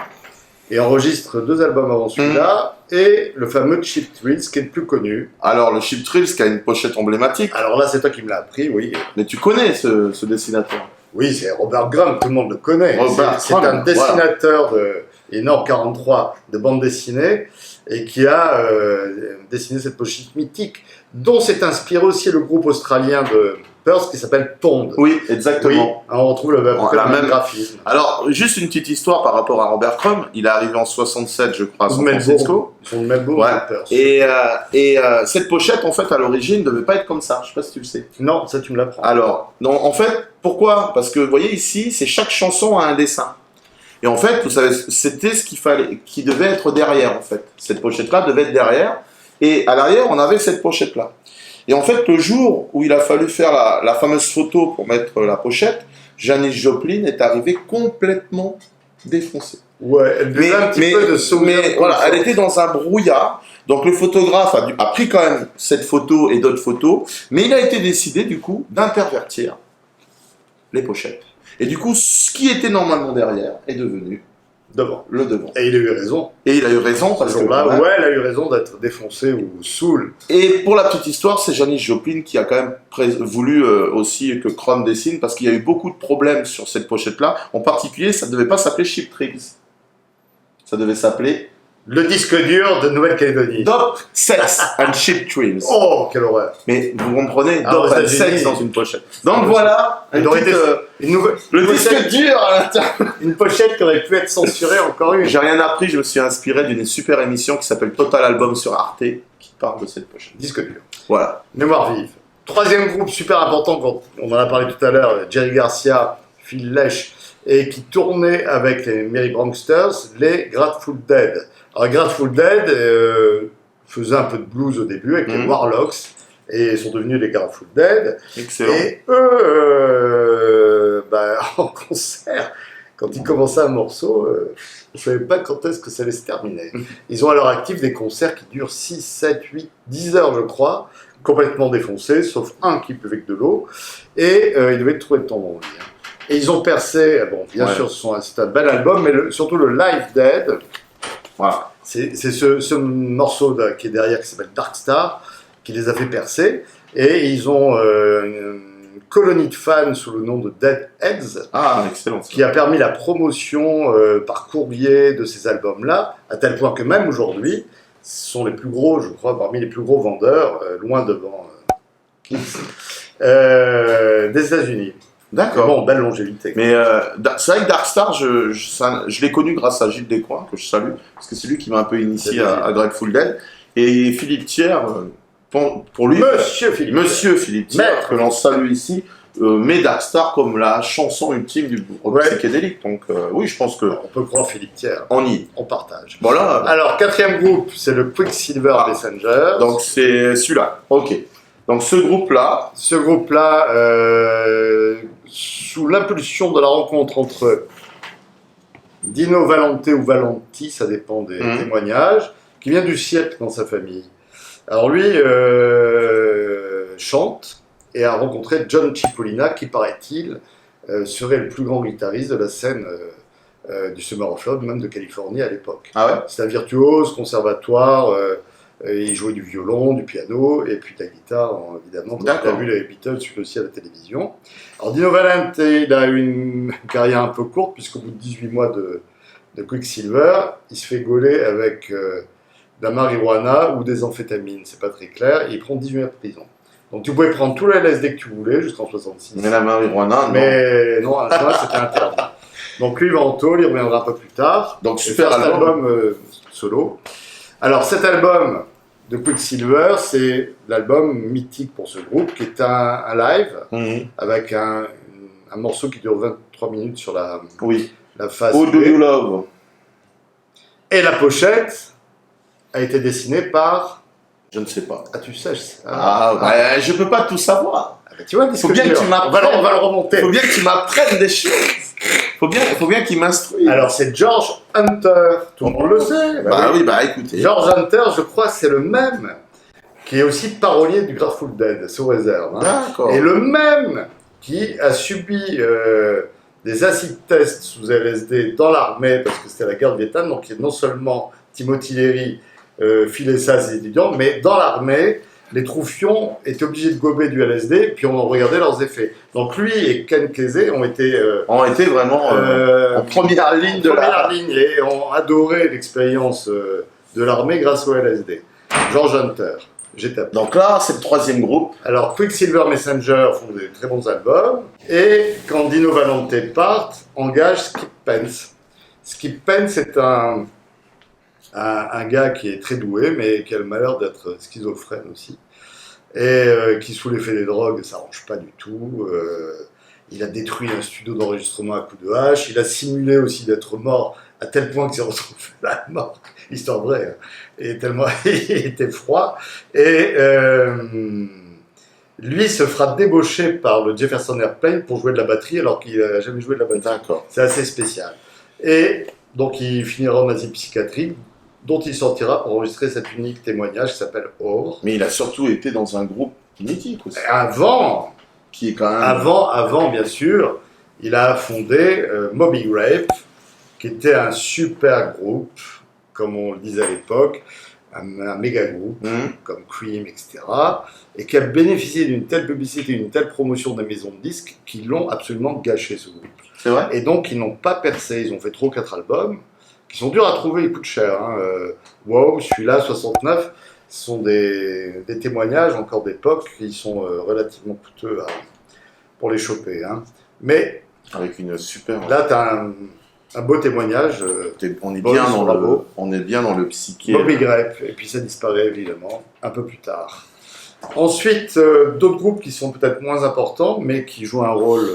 et enregistre 2 albums avant celui-là, et le fameux Cheap Thrills, qui est le plus connu. Alors, le Cheap Thrills, qui a une pochette emblématique, Alors là, c'est toi qui me l'as appris, oui. mais tu connais ce dessinateur. Oui, c'est Robert Crumb, tout le monde le connaît. Robert C'est Crumb, un dessinateur de Énorme 43 de bande dessinée, et qui a dessiné cette pochette mythique, dont s'est inspiré aussi le groupe australien de Perth qui s'appelle Pond. Oui, Oui, exactement. on retrouve le La même même- graphisme. Alors, juste une petite histoire par rapport à Robert Crumb. Il est arrivé en 67, je crois, à Ou San Melbourne. Francisco. Ils sont de Melbourne, Ouais. Perth. Et cette pochette, en fait, à l'origine, ne devait pas être comme ça. Je sais pas si tu le sais. Non, ça tu me l'apprends. Alors, non, en fait, pourquoi? Parce que, vous voyez ici, c'est chaque chanson a un dessin. Et en fait, vous savez, c'était ce qui devait être derrière, en fait. Cette pochette-là devait être derrière. Et à l'arrière, on avait cette pochette-là. Et en fait, le jour où il a fallu faire la fameuse photo pour mettre la pochette, Janis Joplin est arrivée complètement défoncée. Ouais, elle buvait un petit peu de souvenirs. Mais voilà, elle était dans un brouillard. Donc le photographe a pris quand même cette photo et d'autres photos, mais il a été décidé du coup d'intervertir les pochettes. Et du coup, ce qui était normalement derrière est devenu devant. le devant. Et il a eu raison. Et il a eu raison Ce parce que jour-là, quand même- ouais, elle a eu raison d'être défoncée ou saoul. Et pour la petite histoire, c'est Janis Joplin qui a quand même voulu aussi que Crumb dessine parce qu'il y a eu beaucoup de problèmes sur cette pochette-là. En particulier, ça ne devait pas s'appeler Cheap Thrills. Ça devait s'appeler Le disque dur de Nouvelle-Calédonie. Dope, Sex and Cheap Thrills. Oh, quelle horreur. Mais vous comprenez, Ah, Dope aux and États-Unis. Sex dans une pochette. Donc Ah, voilà, Il aurait été une nouvelle, le une disque pochette- dur à l'intérieur. une pochette qui aurait pu être censurée encore une. J'ai rien appris, je me suis inspiré d'une super émission qui s'appelle Total Album sur Arte qui parle de cette pochette. Disque dur. Voilà. Mémoire vive. Troisième groupe super important, on en a parlé tout à l'heure, Jerry Garcia, Phil Lesh, et qui tournait avec les Merry Pranksters, les Grateful Dead. Alors Grateful Dead faisaient un peu de blues au début avec les Warlocks, et sont devenus les Grateful Dead. Excellent. Et eux, en concert, quand ils commençaient un morceau, je ne savais pas quand est-ce que ça allait se terminer. Ils ont à leur actif des concerts qui durent 6, 7, 8, 10 heures, je crois, complètement défoncés, sauf un qui buvait que de l'eau, et ils devaient trouver le temps dans le lit. Et ils ont percé, bon, bien Ouais. sûr, c'est un bel album, mais surtout le Live Dead, Voilà. c'est ce morceau qui est derrière, qui s'appelle Dark Star, qui les a fait percer, et ils ont une colonie de fans sous le nom de Deadheads, Ah, excellent. qui a permis la promotion par courrier de ces albums-là, à tel point que même aujourd'hui, ce sont les plus gros, je crois, parmi les plus gros vendeurs, loin devant des États-Unis. D'accord. Bon, belle longévité. Mais c'est vrai que Darkstar, je l'ai connu grâce à Gilles Descoings, que je salue, parce que c'est lui qui m'a un peu initié à Grateful Dead. Et Philippe Thiers, pour lui, Monsieur Philippe. Monsieur Philippe Thiers, Maître. que l'on salue ici, met Darkstar comme la chanson ultime du rock Ouais. psychédélique. Donc oui, je pense On peut croire Philippe Thiers, qu'on y est. on partage. Voilà, Alors, quatrième groupe, c'est le Quicksilver Messengers. donc c'est celui-là. Ok. Donc ce groupe-là, Ce groupe-là, sous l'impulsion de la rencontre entre Dino Valente ou Valenti, ça dépend des témoignages, qui vient du cirque dans sa famille. Alors lui chante et a rencontré John Cipollina, qui paraît-il serait le plus grand guitariste de la scène du Summer of Love, même de Californie à l'époque. ah ouais, C'est un virtuose, conservatoire, il jouait du violon, du piano, et puis de la guitare, évidemment, parce que tu as D'accord. vu les Beatles aussi à la télévision. Alors Dino Valente, il a eu une carrière un peu courte, puisqu'au bout de 18 mois de Quicksilver, il se fait gauler avec de la marijuana ou des amphétamines, c'est pas très clair, et il prend 18 mois de prison. Donc tu pouvais prendre tout le LSD que tu voulais, jusqu'en 66. mais la marijuana, non. Mais non, à ce moment-là, c'était interdit. Donc lui, il va en tôle, il reviendra un peu plus tard. Donc Et super faire cet album. solo. Alors cet album de Quicksilver, c'est l'album mythique pour ce groupe, qui est un live, Mhm. avec un morceau qui dure 23 minutes sur la Oui. face Who do B. you love? Et la pochette a été dessinée par... Je ne sais pas. Ah, tu sais, Ah, ouais, je peux pas tout savoir. Tu vois, faut bien que tu m'apprennes. On va le remonter. Faut bien que tu m'apprennes des choses. Faut bien qu'il m'instruise. Alors, c'est George Hunter. Tout le monde le sait. Bah oui, bah écoutez. George Hunter, je crois, c'est le même qui est aussi parolier du Grateful Dead, sous réserve. Hein. D'accord. Et le même qui a subi des acid tests sous LSD dans l'armée, parce que c'était la guerre de Vietnam, donc non seulement Timothy Leary filait ça à ses étudiants, mais dans l'armée, les troufions étaient obligés de gober du LSD, puis on regardait leurs effets. Donc lui et Ken Kesey ont été vraiment en première ligne ligne et ont adoré l'expérience de l'armée grâce au LSD. George Hunter, j'ai tapé. Donc là, c'est le troisième groupe. Alors Quicksilver Messenger font des très bons albums, et quand Dino Valente part, engage Skip Pence. Skip Pence est un gars qui est très doué, mais qui a le malheur d'être schizophrène aussi, et qui, sous l'effet des drogues, ça s'arrange pas du tout. Il a détruit un studio d'enregistrement à coups de hache, il a simulé aussi d'être mort, à tel point qu'il s'est retrouvé à la mort, histoire vraie, hein. Et tellement il était froid, et lui se fera débaucher par le Jefferson Airplane pour jouer de la batterie, alors qu'il n'a jamais joué de la batterie. D'accord. C'est assez spécial. Et donc il finira en asile psychiatrique, dont il sortira pour enregistrer cet unique témoignage qui s'appelle Or. Mais il a surtout été dans un groupe mythique aussi. Avant, Qui est quand même... avant bien sûr, il a fondé Moby Grape, qui était un super groupe, comme on le disait à l'époque, un méga groupe, comme Cream, etc., et qui a bénéficié d'une telle publicité, d'une telle promotion des maisons de disques, qui l'ont absolument gâché, ce groupe. C'est vrai. Et donc, ils n'ont pas percé, ils ont fait 3 ou 4 albums, qui sont durs à trouver, ils coûtent cher. Hein. Wow, celui-là, 69, ce sont des témoignages encore d'époque, qui sont relativement coûteux pour les choper. Hein. Mais Avec une super... là, tu as un beau témoignage. On est bien dans le psyché. Moby Grape, et puis ça disparaît évidemment un peu plus tard. Ensuite, d'autres groupes qui sont peut-être moins importants, mais qui jouent un rôle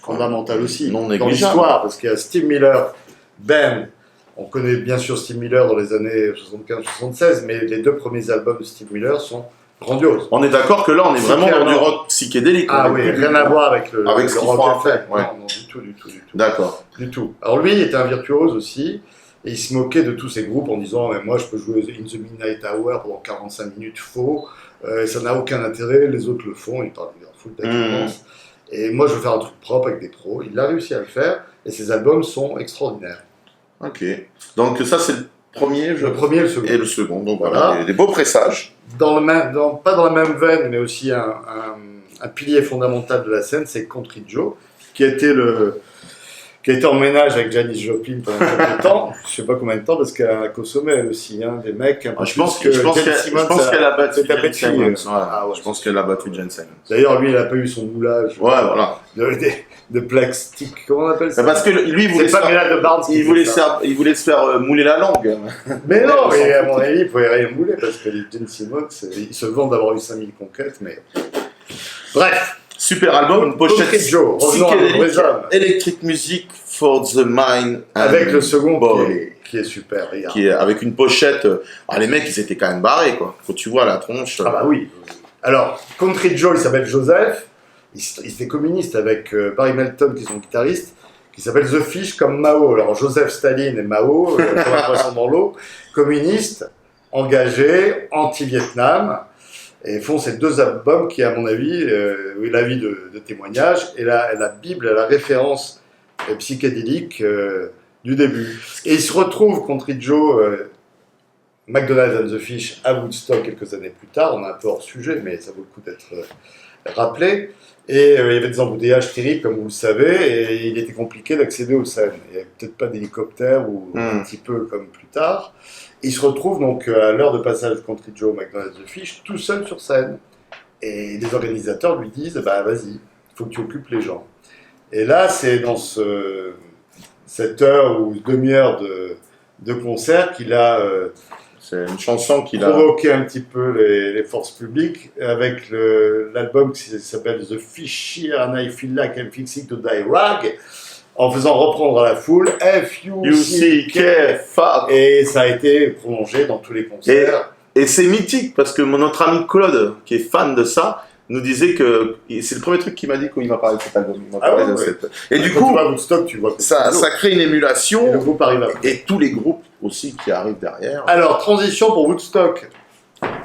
fondamental aussi Non dans négligeable. l'histoire, parce qu'il y a Steve Miller Band. On connaît bien sûr Steve Miller dans les années 75-76, mais les 2 premiers albums de Steve Miller sont grandioses. On est d'accord que là, on est vraiment dans du rock psychédélique. Ah oui, rien à voir avec le ce qu'ils rock font après. après. Ouais. Non, du tout. D'accord. Du tout. Alors lui, il était un virtuose aussi, et il se moquait de tous ces groupes en disant « Moi, je peux jouer In the Midnight Hour pendant 45 minutes, faux, ça n'a aucun intérêt, les autres le font, il parle de full tech, je pense. Et moi, je veux faire un truc propre avec des pros. » Il a réussi à le faire, et ses albums sont extraordinaires. Ok. Donc ça, c'est le premier, Le premier et le second. Et le second, donc voilà, des beaux présages. Pas dans la même veine, mais aussi un pilier fondamental de la scène, c'est Country Joe, qui a été en ménage avec Janis Joplin pendant quelques temps. Je sais pas combien de temps, parce qu'elle a consommé elle aussi, hein, des mecs. Je pense qu'elle a battu Jane Simmons. Ah ouais, je pense qu'elle a battu Jane Simmons. D'ailleurs, lui, il n'a pas eu son moulage. Ouais, voilà. De plastique, comment on appelle ça? Parce que lui, il voulait se faire mouler la langue. Mais non, mais à mon avis, il ne pouvait rien mouler, parce que les Jane Simmons, ils se vendent d'avoir eu 5000 conquêtes, mais... Bref. Super album, une pochette psychédélique, Electric Music for the Mind. Avec le second qui est super, regarde. Avec une pochette... les mecs, ils étaient quand même barrés, quoi. Quand tu vois la tronche... Ah bah oui. Alors, Country Joe, il s'appelle Joseph. Il était communiste avec Barry Melton, qui est son guitariste, qui s'appelle The Fish comme Mao. Alors, Joseph Staline et Mao, comme un poisson dans l'eau, communistes, engagés, anti-Vietnam, et font ces 2 albums qui, à mon avis, la vie de témoignage, et la Bible, la référence psychédélique du début. Et il se retrouve, Country Joe, McDonald's and the Fish, à Woodstock quelques années plus tard. On est un peu hors sujet, mais ça vaut le coup d'être rappelé. Et il y avait des embouteillages terribles, comme vous le savez, et il était compliqué d'accéder aux scènes. Il n'y avait peut-être pas d'hélicoptère, ou un petit peu comme plus tard. Il se retrouve donc à l'heure de passage de Country Joe, McDonald's the Fish, tout seul sur scène. Et les organisateurs lui disent, bah vas-y, il faut que tu occupes les gens. Et là, c'est dans cette heure ou demi-heure de concert qu'il a... c'est une chanson qu'il a provoqué un petit peu les forces publiques avec l'album qui s'appelle The Fish Here and I Feel Like I'm Fixing to Die Rag, en faisant reprendre à la foule F-U-C-K, fuck. Et ça a été prolongé dans tous les concerts. Et c'est mythique parce que notre ami Claude, qui est fan de ça, nous disait que c'est le premier truc qu'il m'a dit quand il m'a parlé de cet album. Il m'a parlé de cette... Et du Quand coup, tu vois Woodstock, tu vois que ça crée une et le émulation groupe arrive après. et tous les groupes aussi qui arrivent derrière. Alors, transition pour Woodstock.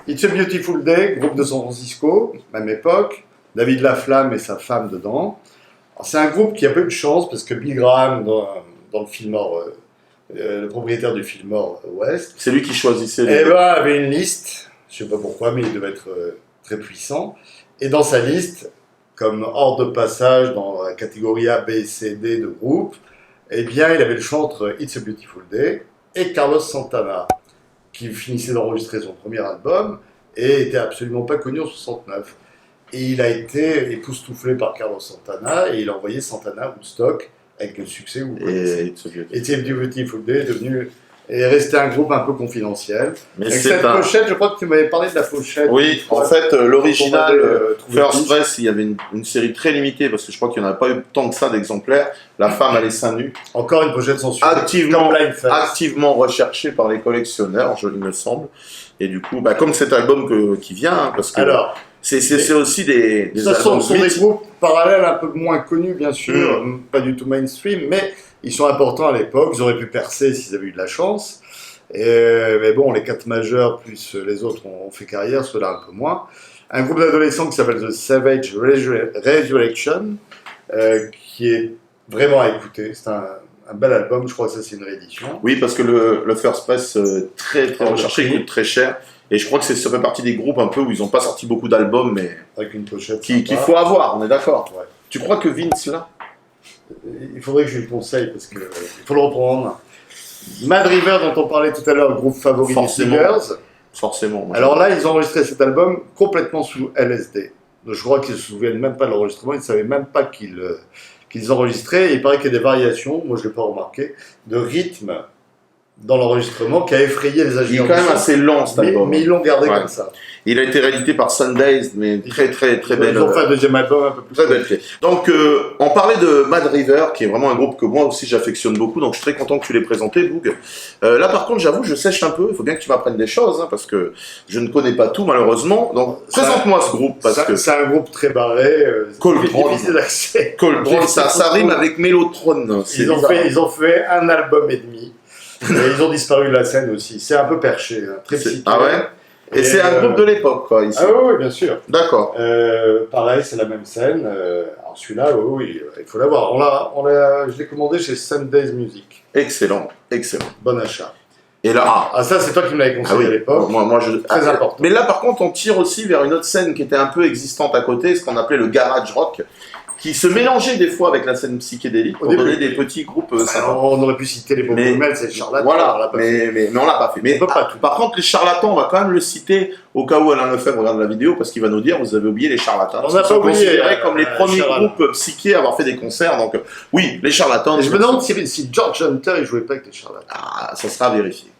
It's a Beautiful Day, groupe de San Francisco, même époque. David Laflamme et sa femme dedans. Alors, c'est un groupe qui a peu de chance parce que Bill Graham, dans le Fillmore, le propriétaire du Fillmore West, C'est lui qui choisissait avait une liste. Je ne sais pas pourquoi, mais il devait être très puissant. Et dans sa liste, comme hors de passage dans la catégorie A, B, C, D de groupe, eh bien, il avait le choix entre It's a Beautiful Day et Carlos Santana, qui finissait d'enregistrer son premier album et était absolument pas connu en 69. Et il a été époustouflé par Carlos Santana et il a envoyé Santana à Woodstock avec le succès que vous connaissez. It's a Beautiful Day est resté un groupe un peu confidentiel. Mais Avec c'est cette pochette, je crois que tu m'avais parlé de la pochette. Oui, en fait, l'original trouvé First Press, il y avait une série très limitée parce que je crois qu'il n'y en a pas eu tant que ça d'exemplaires. La femme a les seins nus. Encore une pochette censurée. Activement recherchée par les collectionneurs, il me semble. Et du coup, comme cet album qui vient, hein, parce que Alors, c'est aussi des ça sont albums des mythiques. groupes parallèles un peu moins connus, bien sûr, pas du tout mainstream, mais ils sont importants à l'époque. Ils auraient pu percer s'ils avaient eu de la chance. Mais bon, les 4 majeurs plus les autres ont fait carrière, ceux-là un peu moins. Un groupe d'adolescents qui s'appelle The Savage Resurrection, qui est vraiment à écouter. C'est un bel album, je crois que ça c'est une réédition. Oui, parce que le First Press, très très recherché, il coûte très cher. Et je crois que ça fait partie des groupes un peu où ils n'ont pas sorti beaucoup d'albums, mais Avec une pochette qu'il sympa. faut avoir, on est d'accord. Ouais. Tu crois que Vince, là, Il faudrait que je lui conseille parce qu'il faut le reprendre. Mad River, dont on parlait tout à l'heure, le groupe favori des Forcément. Singers. forcément. moi, Alors là, ils ont enregistré cet album complètement sous LSD. Donc, je crois qu'ils ne se souviennent même pas de l'enregistrement, ils ne savaient même pas qu'ils enregistraient. Et il paraît qu'il y a des variations, moi je ne l'ai pas remarqué, de rythme dans l'enregistrement qui a effrayé les il est ingénieurs. quand du même son. assez lent cet album. Mais ils l'ont gardé Ouais. comme ça. Il a été réédité par Sundays, mais très belle. Ils ont fait un deuxième album un peu plus. Très belle clé. Donc, on parlait de Mad River, qui est vraiment un groupe que moi aussi j'affectionne beaucoup, donc je suis très content que tu l'aies présenté, Boog. Là, par contre, j'avoue, je sèche un peu, il faut bien que tu m'apprennes des choses, hein, parce que je ne connais pas tout, malheureusement. Donc, présente-moi ce groupe, parce que C'est un groupe très barré, Cold difficile d'accès. Cold Drone, ça rime avec Mélotron. c'est Ils bizarre. ont fait un album et demi. Et ils ont disparu de la scène aussi. C'est un peu perché, hein, très psyché. Ah ouais. Et c'est un groupe de l'époque, quoi, ici. Ah oui, bien sûr. D'accord. Pareil, c'est la même scène. Alors celui-là, oui, il faut l'avoir. Je l'ai commandé chez Sundays Music. Excellent, excellent. Bon achat. Et là, Ah, ça, c'est toi qui me l'avais conseillé à l'époque. moi, Très important. Mais là, par contre, on tire aussi vers une autre scène qui était un peu existante à côté, ce qu'on appelait le garage rock, qui se mélangeait des fois avec la scène psychédélique pour donner des petits groupes sympas. On aurait pu citer les Bob Mais- Mel, c'est charlatan. Voilà, mais on l'a pas fait. Mais On peut pas tout. par contre, les charlatans, on va quand même le citer au cas où Alain Lefebvre regarde la vidéo, parce qu'il va nous dire vous avez oublié les charlatans. On Parce n'a qu'ils pas sont oublié, considérés comme les premiers charlatans. groupes psychés à avoir fait des concerts. Donc, oui, les charlatans. Et je me demande si George Hunter, il jouait pas avec les charlatans. Ah, ça sera vérifié.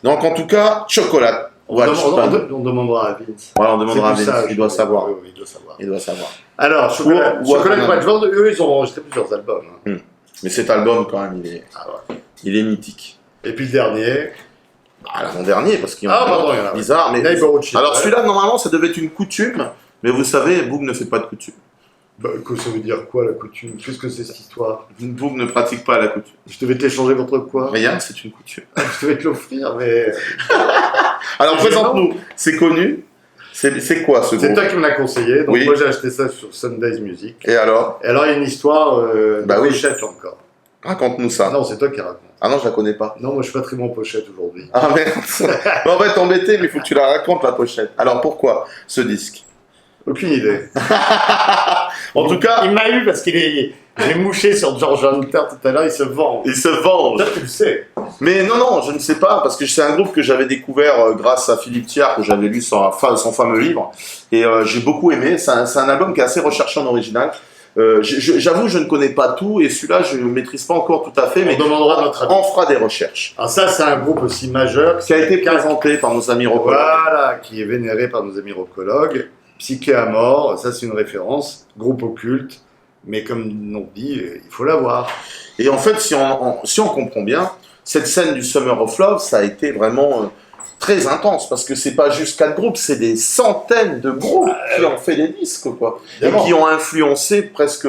Donc, en tout cas, Chocolat. On Watchman. demandera à Vince. Voilà, on demandera à C'est plus Vince, sage. il doit savoir. Oui, il doit savoir. Il doit savoir. Alors, Chocolat Ou et Watchman. Watchman, eux, ils ont enregistré plusieurs albums. Hein. Mais cet album, quand même, Ah ouais. il est mythique. Et puis le dernier, Ah, l'avant-dernier, parce qu'il y en Ah, a pardon, d'autres, il y en a, ouais. bizarre. Mais... Neighborhood Children. Alors, celui-là, normalement, ça devait être une coutume. Mais vous savez, Boog ne fait pas de coutume. Bah, que ça veut dire quoi la coutume? Qu'est-ce que c'est cette histoire? Boog ne pratique pas la coutume. Je devais te l'échanger contre quoi? Rien, c'est une coutume. Je devais te l'offrir, mais. Alors, C'est présente-nous. C'est connu. C'est quoi ce C'est groupe? toi qui me l'as conseillé, donc Oui. moi j'ai acheté ça sur Sundays Music. Et alors? Et alors il y a une histoire Bah de oui. pochette encore. Raconte-nous ça. Non, c'est toi qui raconte. Ah non, je la connais pas. Non, moi je suis pas très bon pochette aujourd'hui. Ah merde. Bon, on va t'embêter, mais il faut que tu la racontes, la pochette. Alors, pourquoi ce disque? Aucune idée. En tout cas, Il m'a eu parce qu'il est. J'ai mouché sur George Hunter tout à l'heure, il se vend. il se venge. Peut-être que tu le sais. Mais non, je ne sais pas, parce que c'est un groupe que j'avais découvert grâce à Philippe Thiard, que j'avais lu son fameux livre, et j'ai beaucoup aimé. C'est un album qui est assez recherché en original. J'avoue, je ne connais pas tout, et celui-là, je ne maîtrise pas encore tout à fait, mais On demandera notre avis. on fera des recherches. Alors ça, c'est un groupe aussi majeur. Qui a été présenté par nos amis rockologues. Voilà, qui est vénéré par nos amis rockologues. Psyché à mort, ça c'est une référence. Groupe occulte. Mais comme on dit, il faut l'avoir. Et en fait, si on comprend bien, cette scène du Summer of Love, ça a été vraiment très intense, parce que c'est pas juste 4 groupes, c'est des centaines de groupes qui ont fait des disques, quoi. Évidemment. Et qui ont influencé presque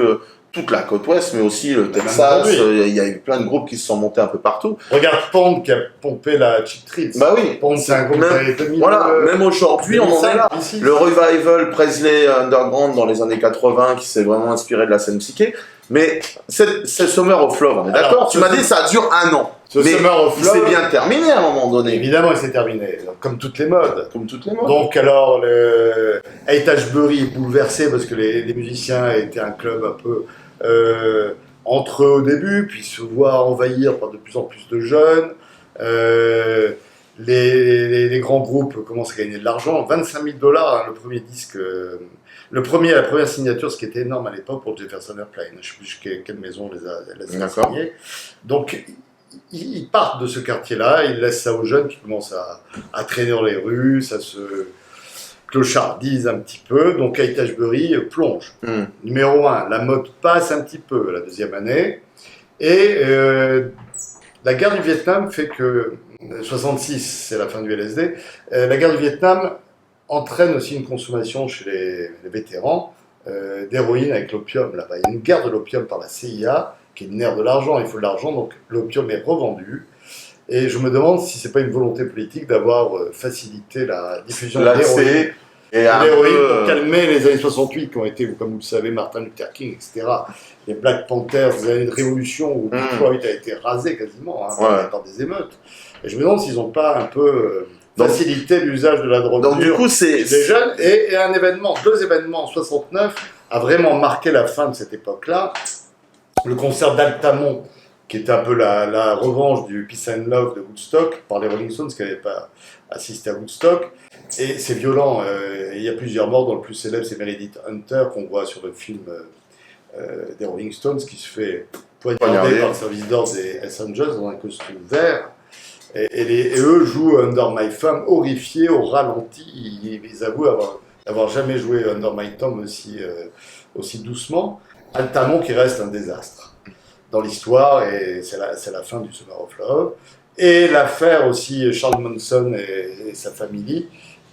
toute la côte ouest, mais aussi le Texas. Il y a eu plein de groupes qui se sont montés un peu partout. Regarde Pond qui a pompé la Cheap Thrills. Bah oui. Pond, c'est un groupe Même- des années 2000. Voilà, même aujourd'hui, on en est là. 2005, Le revival Presley Underground dans les années 80 qui s'est vraiment inspiré de la scène psyché. Mais c'est Summer of Love, on est Alors, d'accord? Tu m'as dit ça dure 1 an. Ce Mais Summer of il s'est Love, bien terminé à un moment donné. évidemment, il s'est terminé, comme toutes les modes. Comme toutes les modes. Donc alors, le Haight-Ashbury est bouleversé parce que les musiciens étaient un club un peu entre eux au début, puis se voient envahir par de plus en plus de jeunes. Les grands groupes commencent à gagner de l'argent. 25 000 $ le premier disque, la première signature, ce qui était énorme à l'époque pour Jefferson Airplane. Je ne sais plus quelle maison les a D'accord. signés. Donc ils partent de ce quartier-là, ils laissent ça aux jeunes qui commencent à traîner dans les rues, ça se clochardise un petit peu. Donc Haight-Ashbury plonge. Numéro 1, la mode passe un petit peu la deuxième année. Et la guerre du Vietnam fait que 66, c'est la fin du LSD. La guerre du Vietnam entraîne aussi une consommation chez les vétérans d'héroïne avec l'opium là-bas. Il y a une guerre de l'opium par la CIA, qui est le nerf de l'argent. Il faut de l'argent, donc l'opium est revendu. Et je me demande si c'est pas une volonté politique d'avoir facilité la diffusion de l'héroïne. L'accès et un L'héroïne peu... pour calmer les années 68 qui ont été, comme vous le savez, Martin Luther King, etc. Les Black Panthers, des années de révolution où Detroit a été rasé quasiment par des émeutes. Et je me demande s'ils n'ont pas un peu facilité l'usage de la drogue Donc du dure coup, c'est... des jeunes. Et un événement, 2 événements en 69 a vraiment marqué la fin de cette époque-là. Le concert d'Altamont, qui était un peu la revanche du Peace and Love de Woodstock par les Rolling Stones qui n'avaient pas assisté à Woodstock. Et c'est violent, il y a plusieurs morts, dont le plus célèbre c'est Meredith Hunter qu'on voit sur le film des Rolling Stones qui se fait poignarder par le service d'ordre des Hells Angels dans un costume vert. Et eux jouent Under My Thumb horrifiés au ralenti, ils avouent avoir jamais joué Under My Thumb aussi doucement. Altamont qui reste un désastre dans l'histoire et c'est la fin du Summer of Love. Et l'affaire aussi Charles Manson et sa famille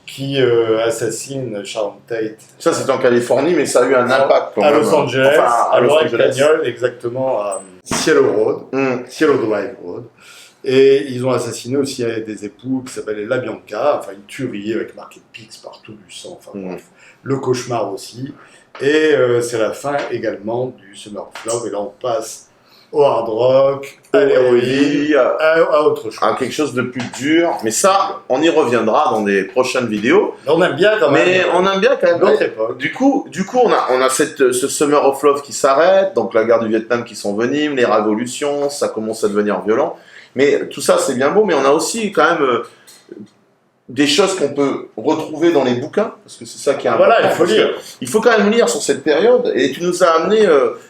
qui assassine Sharon Tate. Ça, c'est en Californie, mais ça a eu un impact. Quand à même. Los Angeles, Enfin, à Los Laurel Angeles. Canyon, exactement à Cielo Road, Cielo Drive Road. Et ils ont assassiné aussi des époux qui s'appelaient La Bianca, enfin une tuerie avec marqué Pix partout, du sang, enfin bref. Le cauchemar aussi. Et c'est la fin également du Summer of Love. Et là, on passe au hard rock, à l'héroïne, à autre chose. À quelque chose de plus dur. Mais ça, on y reviendra dans des prochaines vidéos. On aime bien quand même. Mais on aime bien quand même. Notre époque. Du coup, on a ce Summer of Love qui s'arrête, donc la guerre du Vietnam qui s'envenime, les révolutions, ça commence à devenir violent. Mais tout ça, c'est bien beau, mais on a aussi quand même des choses qu'on peut retrouver dans les bouquins, parce que c'est ça qui est important. Voilà, il faut lire. Il faut quand même lire sur cette période, et tu nous as amené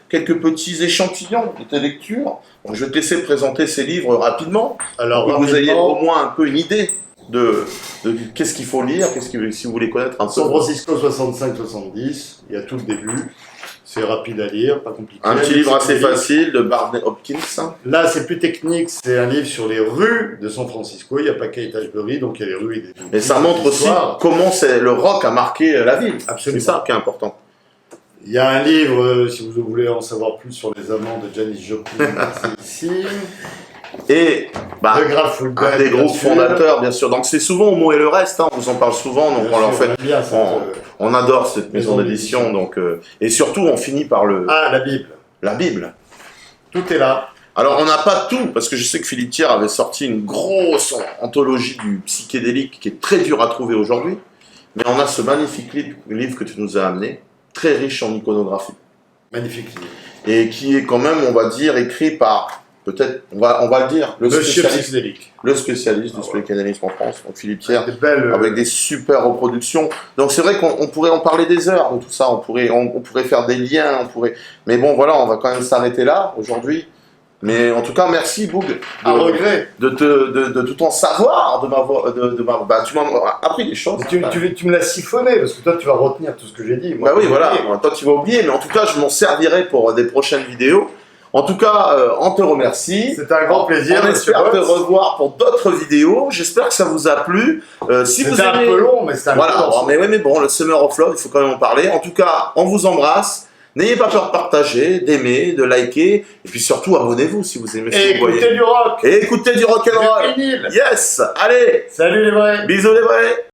quelques petits échantillons de tes lectures. Donc, je vais te laisser présenter ces livres rapidement, Alors, pour que vous ayez rapidement, au moins un peu une idée de qu'est-ce qu'il faut lire, si vous voulez connaître un peu. San Francisco 65-70, il y a tout le début. C'est rapide à lire, pas compliqué. Un petit livre assez facile de Barney Hopkins. Là, c'est plus technique, c'est un livre sur les rues de San Francisco. Il n'y a pas qu'Haight-Ashbury, donc il y a les rues. Mais ça montre aussi comment le rock a marqué la ville. Absolument. C'est ça qui est important. Il y a un livre, si vous voulez en savoir plus sur les amants de Janis Joplin, c'est ici. Et The Grateful Dead, un des bien groupes sûr. fondateurs, bien sûr. Donc c'est souvent au mot et le reste, on vous en parle souvent, donc Bien on leur sûr, fait. aime bien On adore cette maison d'édition, donc et surtout on finit par la Bible. la Bible. Tout est là. Alors on n'a pas tout, parce que je sais que Philippe Thiers avait sorti une grosse anthologie du psychédélique qui est très dur à trouver aujourd'hui, mais on a ce magnifique livre que tu nous as amené, très riche en iconographie, Magnifique livre. et qui est quand même, on va dire, écrit par, peut-être, on va le dire, le Monsieur spécialiste psychédélique. du psychédélisme en France, donc Philippe Thiers, Des belles, avec des super reproductions. Donc c'est vrai qu'on pourrait en parler des heures de tout ça, on pourrait faire des liens, mais bon voilà, on va quand même s'arrêter là aujourd'hui. Mais en tout cas, merci Boug à regret. de tout ton savoir, bah, tu m'as appris des choses. Tu me l'as siphonné, parce que toi, tu vas retenir tout ce que j'ai dit. Moi, Bah oui, je voilà, vais oublier. toi tu vas oublier, mais en tout cas, je m'en servirai pour des prochaines vidéos. En tout cas, on te remercie. C'était un grand plaisir. On Monsieur espère te Box. revoir pour d'autres vidéos. J'espère que ça vous a plu. Si vous C'était un aimez... peu long, mais c'était un Voilà, peu long. mais, oui, mais bon, le Summer of Love, il faut quand même en parler. En tout cas, on vous embrasse. N'ayez pas peur de partager, d'aimer, de liker. Et puis surtout, abonnez-vous si vous aimez ce Et que vous voyez. écoutez du rock. Et écoutez du rock'n'roll. Du vinyle. Yes. Allez, Salut les vrais. bisous les vrais.